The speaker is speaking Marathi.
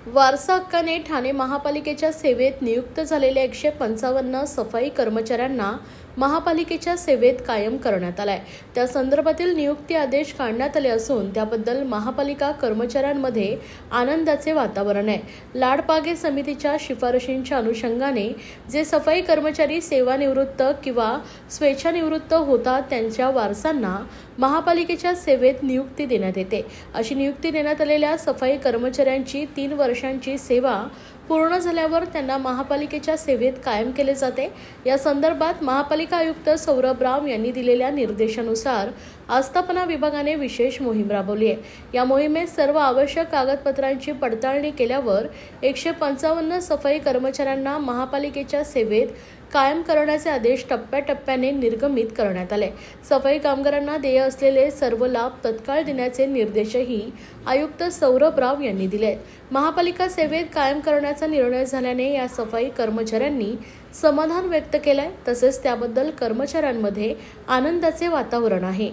वारसा हक्काने ठाणे महापालिकेच्या सेवेत नियुक्त झालेल्या 155 सफाई कर्मचाऱ्यांना महापालिकेच्या सेवेत कायम करण्यात आलाय। त्या संदर्भातील नियुक्ती आदेश काढण्यात आले असून त्याबद्दल महापालिका कर्मचाऱ्यांमध्ये आनंदाचे वातावरण आहे। लाडपागे समितीच्या शिफारशींच्या अनुषंगाने जे सफाई कर्मचारी सेवानिवृत्त किंवा स्वेच्छानिवृत्त होतात त्यांच्या वारसांना महापालिकेच्या सेवेत नियुक्ती देण्यात येते। अशी नियुक्ती देण्यात आलेल्या सफाई कर्मचाऱ्यांची 3 वर्षांची सेवा पूर्ण झाल्यावर त्यांना महापालिकेच्या सेवेत कायम केले जाते। या संदर्भात महापालिका आयुक्त सौरभ राव यांनी दिलेल्या निर्देशानुसार आस्थापना विभागाने विशेष मोहीम राबवली आहे। या मोहिमेत सर्व आवश्यक कागदपत्रांची पडताळणी केल्यावर 155 सफाई कर्मचाऱ्यांना महापालिकेच्या सेवेत कायम करण्याचे आदेश टप्प्याटप्प्याने निर्गमित करण्यात आले। सफाई कामगारांना देय असलेले सर्व लाभ तत्काळ देण्याचे निर्देशही आयुक्त सौरभ राव यांनी दिले। महापालिका सेवेत कायम करण्याचा निर्णय झाल्याने या सफाई कर्मचाऱ्यांनी समाधान व्यक्त केलंय, तसेच त्याबद्दल कर्मचाऱ्यांमध्ये आनंदाचे वातावरण आहे।